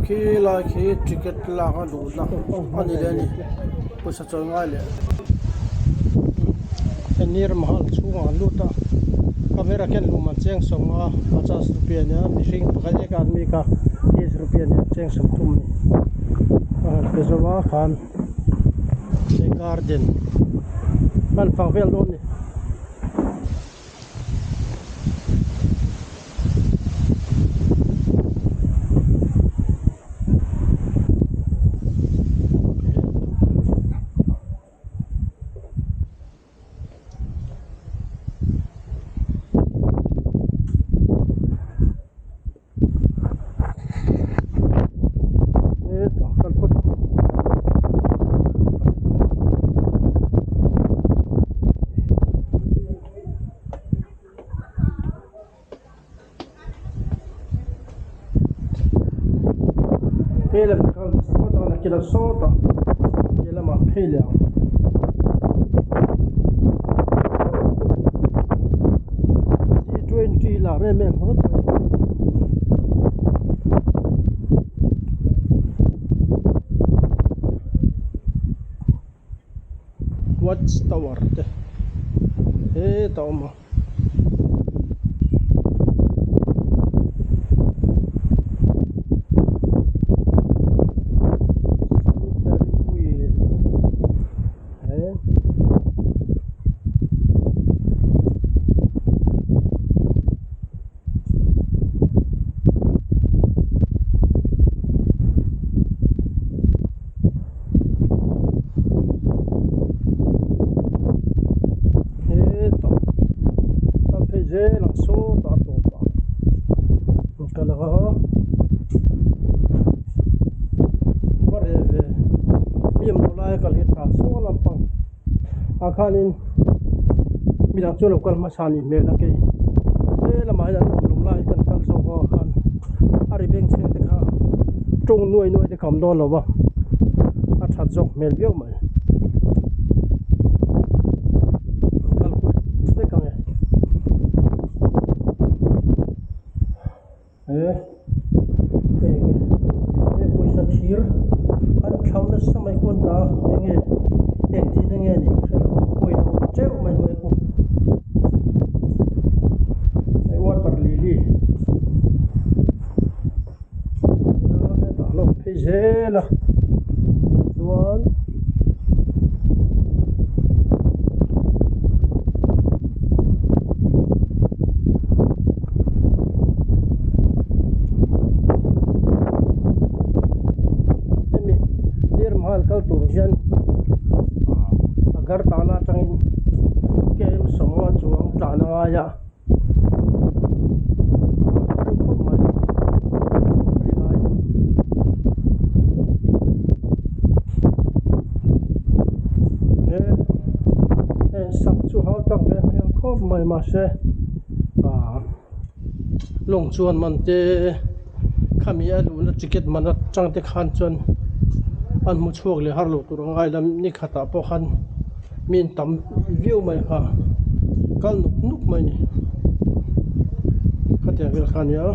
khi lại khi ticket là có đủ lắm anh đi đây đi bây giờ chơi ngay liền anh đi mà hal xuống anh lút à camera cái lùm anh cheng sống à 50 rupiah nhá mình xin cái cái mi cả 30 rupiah nhá cheng sống thùng cái số mà khan cái garden kan phang vel luôn đi Pele kan sota na kila sota kila ma pele G20 la reme hot watch tower te toma langsung tak topa kalau bereve biam mulai kali transfer lampang akalin bilang tu lokal masani mela ke lama yang mulai kan kalau so kan hari beng se te kha trung nuôi te kam don lo ba a that jok mel biau mai Puisa thir an thauna samai kon da nge ek din nge ni koi no cheu mai noi ko ai water lily ta lo pizela one kal turjan agar tana tangin kem somwa chuang tana aya sak chu hau tang ve yang khop mai ma se long chuan man te khami alu na ticket man chang te khan chuan an mu chuak le har lo tur ngai lam ni khata po khan min tam view mai kha kal nuk mai ni khatia vel khan ya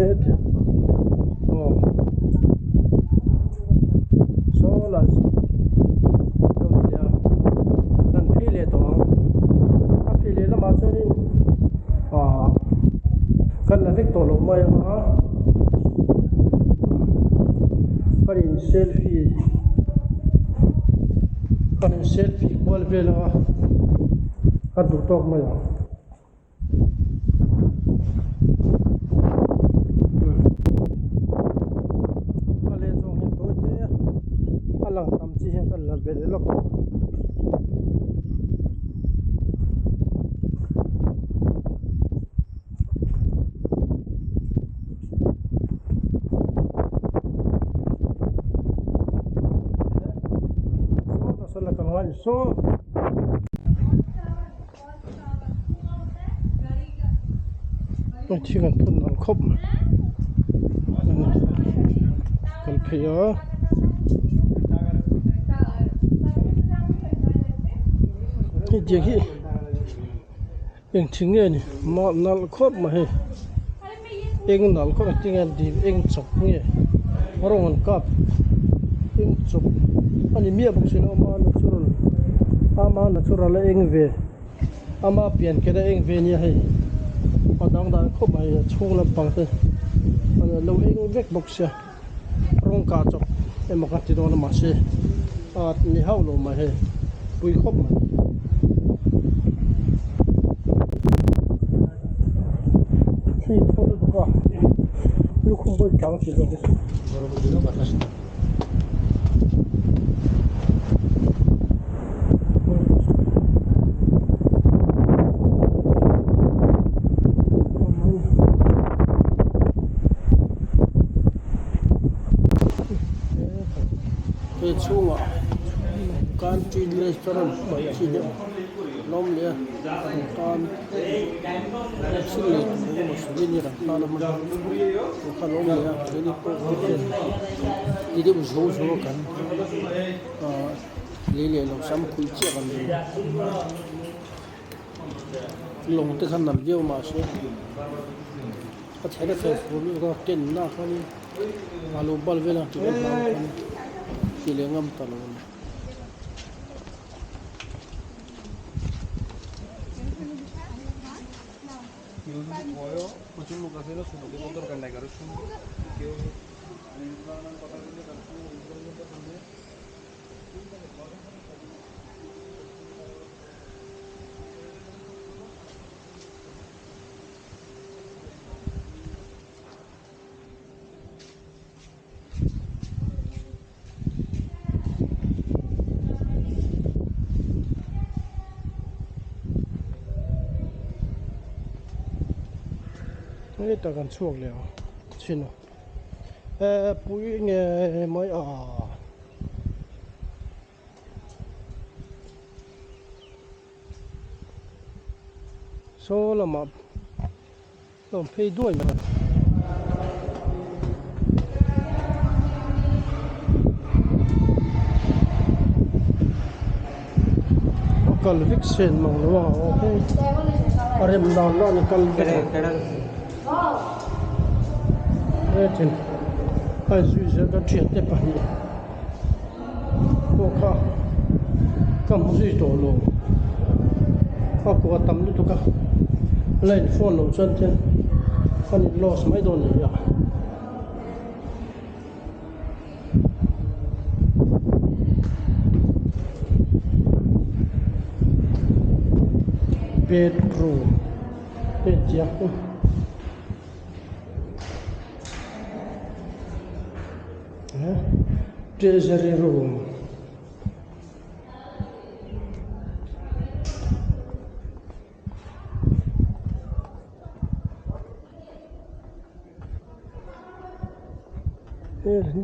et oh so las don ya kan phile to a phile la ma chunin kan la vek to lo mai ha karin selfie kwal vela kan du tok mai ale tong hin to te alang tam chi hen kan la vela lo so chỉ cần phun nó khóc còn phải ở cái gì eng thinge ni ma nal khop ma he eng nal khop tingan di eng chok nge rong an kap eng chok ani mi abuk sin ama natural eng ve ama pian ke da eng ve ni he padang da khop ma he chung lam pang te ana lo eng vek bok sia rong ka chok emaka ti do na ma se at ni hau lo ma he pui khop ma khi thôn được qua lúc không có cháu chỉ được cái rồi bây giờ bắt đầu cái chung à canteen restaurant bảy chỉ được lom lia kan sili ni mo sili ni ran ta lam ka lom lia ni ko ni de bu zo kan le le lo sam khu chi kan long te khan nam jeu ma se a thera fe fu ni ro ten na khan alu bal vela ti kan ki le ngam ta lo 요즘 좋아요. 그쪽로 가세요. 저도 오도록 간다 이거를 좀 기억. 민주당은 거다는데 가서 운동을 하는데. cái ta cần chuộc liệu xin bụi nghe mới số là mà làm phê đuôi mà cần vích sen mà nó ok ở đây mình đào nó cần cái trên hai duy sẽ có chuyện tiếp bản nhỉ cô kha cầm duy tổ lô kha cô tắm được cả lên phone lô chân trên con lost mấy đồ này à bedroom bed giặc treasury room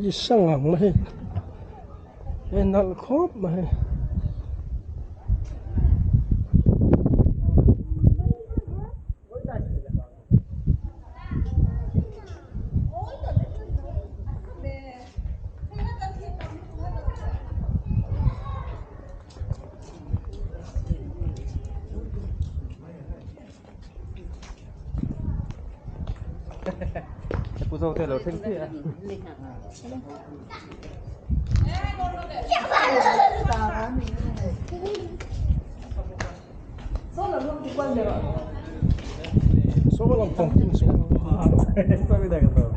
gì sang hỏng mà हे नल खोप mà हे Puso hotel lo tenki ya. số làm phòng kinh số Está bien acá todo.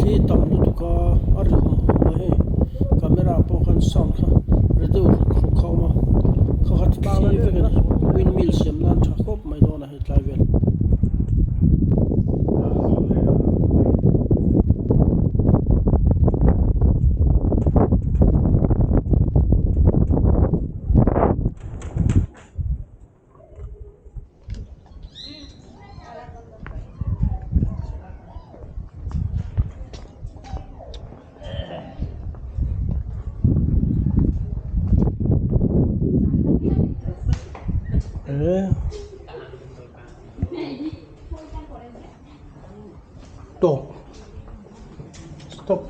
khi tầm được có ở đây mà camera po kan sound kha radio khâu mà khâu hat ba cái windmill sim lan tha khop mai do na he tlai vel stop stop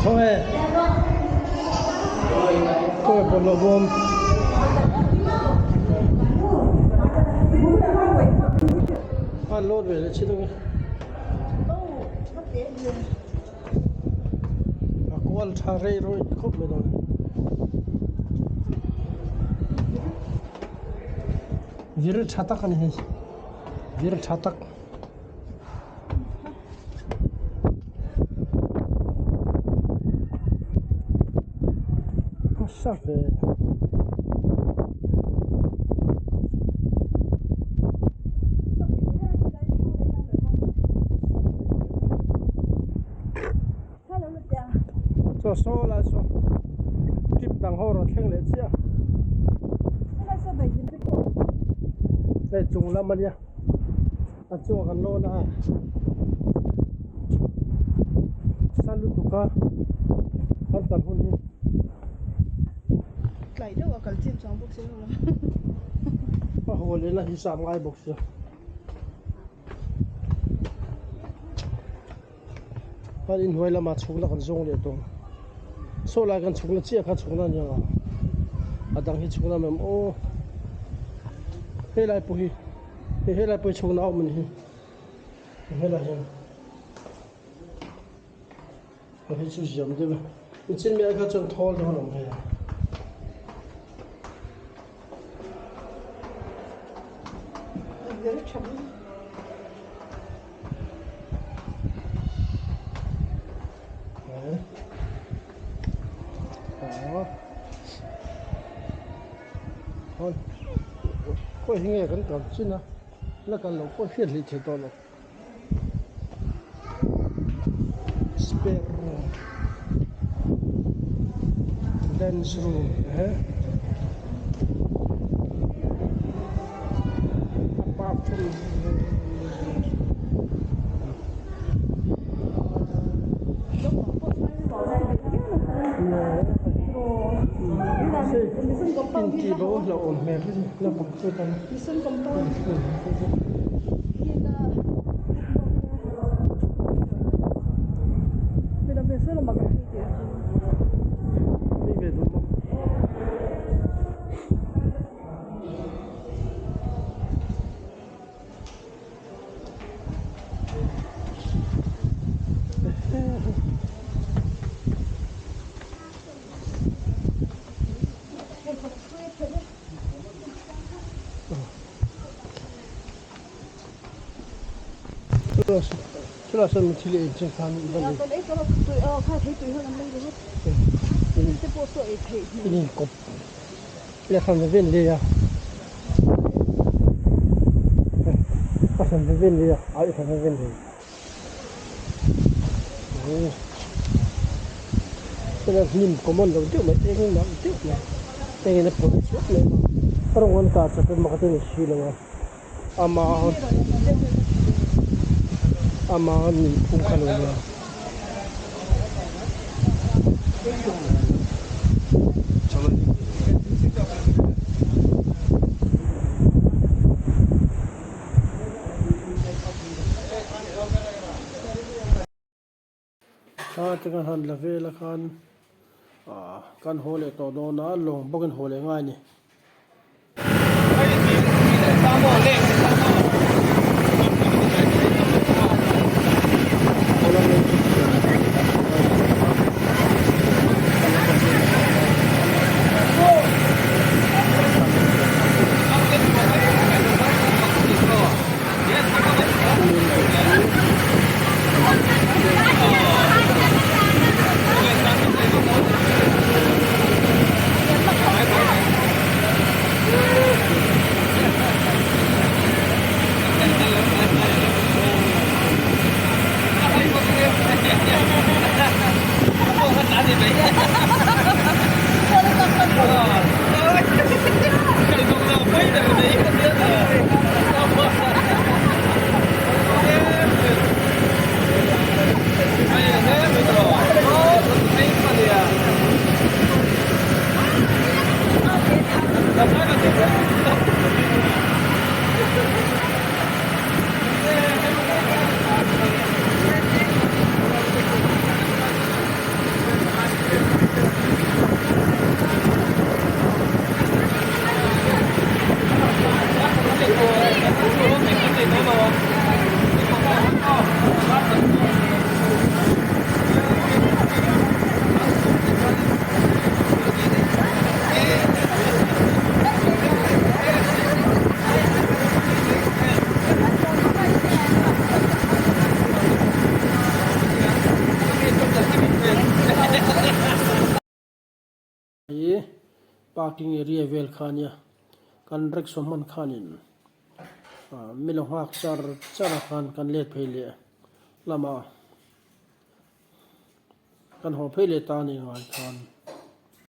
thôi thôi còn lo bom ăn lót về là chết rồi qual thare rồi khóc mày rồi viral chatak này hay viral chatak sao về cho số là số tiếp đằng hồ rồi khen lệ chia đây chung lắm mà nha à chung gần lô na san lu tuka han tan hun hi lại đâu ở chim trong bốc xíu luôn à hồ lên là hi sam ngai bốc xíu anh in huay là mà chung là con zong để tung số lại con chung là chia khá chung là nhiều à đang hi chung là mềm ô thế lại bùi thế lại bùi chung nào mình hi thế là gì cái chú giấm đấy mà mình trên miệng cái chân thô đó làm gì đó thôi coi hình như cái cảm xúc là cái lỗ coi phiền lý thế đó rồi spare dance room apart from Pinti bawa lah om merah ni, lah pakai kan. Listen compound Bila biasa lo makan dia Ni betul mah. Chúng ta sẽ mình chỉ lên trên khán Còn ấy có tụi khai thấy tụi hơn đây rồi cái bộ sợi thể ini kop. Ia sampai ven dia. Sampai ven dia. Ayo sampai ven dia. Oh. Kita nim komon dah tu macam ni nak tu lah. Yang ini pun suat ni. Orang orang tak sampai makan ni silang. Ama ni pun kalau ni. Tengah han level kan hole to do na long bogen hole ngai ni parking area vel khania kan rek somman khanin milo hak char khan kan let pheile lama kan ho pheile ta ni ngai khan